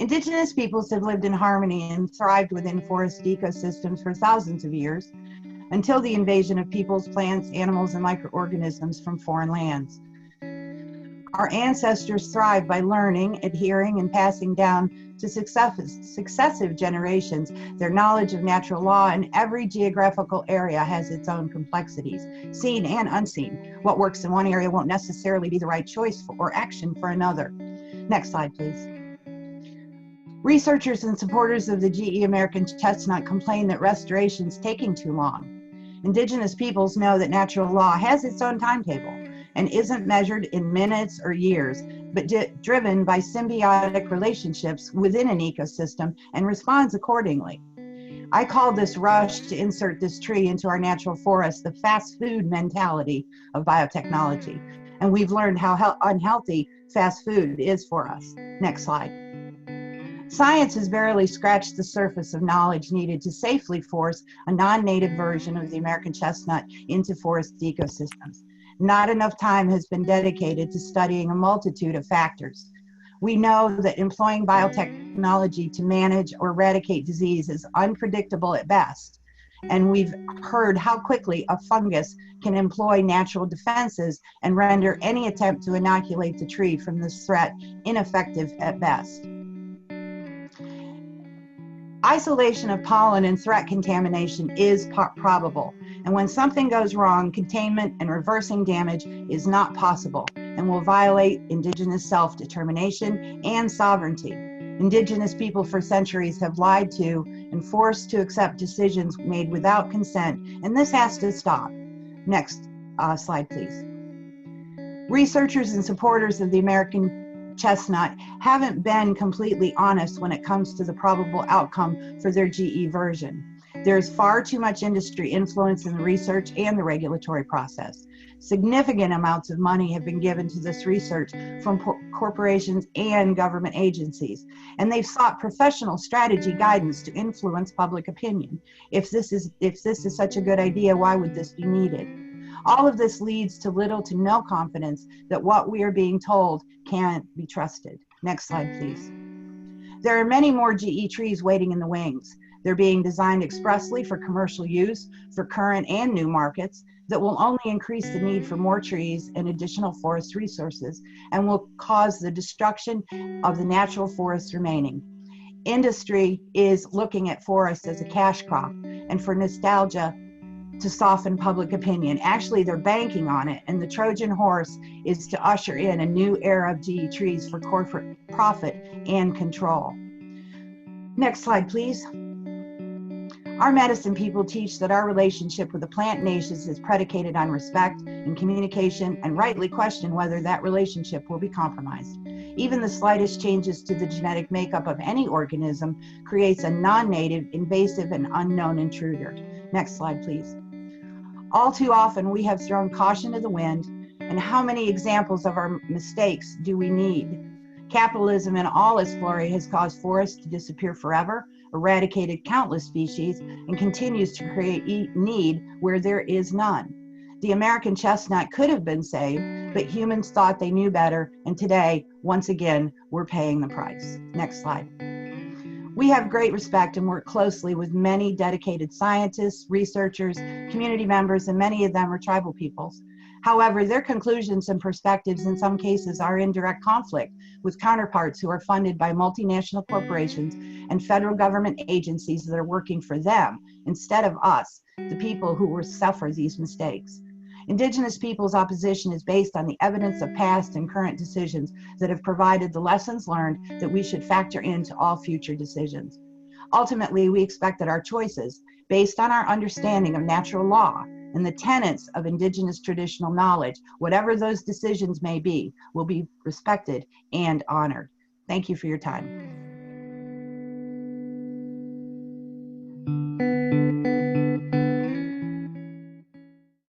Indigenous peoples have lived in harmony and thrived within forest ecosystems for thousands of years, until the invasion of peoples, plants, animals, and microorganisms from foreign lands. Our ancestors thrived by learning, adhering, and passing down to successive generations their knowledge of natural law, and every geographical area has its own complexities, seen and unseen. What works in one area won't necessarily be the right choice or action for another. Next slide, please. Researchers and supporters of the GE American Chestnut complain that restoration is taking too long. Indigenous peoples know that natural law has its own timetable and isn't measured in minutes or years, but driven by symbiotic relationships within an ecosystem and responds accordingly. I call this rush to insert this tree into our natural forest the fast food mentality of biotechnology. And we've learned how unhealthy fast food is for us. Next slide. Science has barely scratched the surface of knowledge needed to safely force a non-native version of the American chestnut into forest ecosystems. Not enough time has been dedicated to studying a multitude of factors. We know that employing biotechnology to manage or eradicate disease is unpredictable at best. And we've heard how quickly a fungus can employ natural defenses and render any attempt to inoculate the tree from this threat ineffective at best. Isolation of pollen and threat contamination is probable, and when something goes wrong, containment and reversing damage is not possible and will violate Indigenous self-determination and sovereignty. Indigenous people for centuries have lied to and forced to accept decisions made without consent, and this has to stop. Next slide, please. Researchers and supporters of the American chestnut haven't been completely honest when it comes to the probable outcome for their GE version. There's far too much industry influence in the research and the regulatory process. Significant amounts of money have been given to this research from corporations and government agencies, and they've sought professional strategy guidance to influence public opinion. If this is such a good idea, why would this be needed? All of this leads to little to no confidence that what we are being told can't be trusted. Next slide, please. There are many more GE trees waiting in the wings. They're being designed expressly for commercial use, for current and new markets, that will only increase the need for more trees and additional forest resources, and will cause the destruction of the natural forests remaining. Industry is looking at forests as a cash crop, and for nostalgia, to soften public opinion. Actually, they're banking on it, and the Trojan horse is to usher in a new era of GE trees for corporate profit and control. Next slide, please. Our medicine people teach that our relationship with the plant nations is predicated on respect and communication, and rightly question whether that relationship will be compromised. Even the slightest changes to the genetic makeup of any organism creates a non-native, invasive, and unknown intruder. Next slide, please. All too often, we have thrown caution to the wind, and how many examples of our mistakes do we need? Capitalism in all its glory has caused forests to disappear forever, eradicated countless species, and continues to create need where there is none. The American chestnut could have been saved, but humans thought they knew better, and today, once again, we're paying the price. Next slide. We have great respect and work closely with many dedicated scientists, researchers, community members, and many of them are tribal peoples. However, their conclusions and perspectives in some cases are in direct conflict with counterparts who are funded by multinational corporations and federal government agencies that are working for them instead of us, the people who will suffer these mistakes. Indigenous peoples' opposition is based on the evidence of past and current decisions that have provided the lessons learned that we should factor into all future decisions. Ultimately, we expect that our choices, based on our understanding of natural law and the tenets of Indigenous traditional knowledge, whatever those decisions may be, will be respected and honored. Thank you for your time.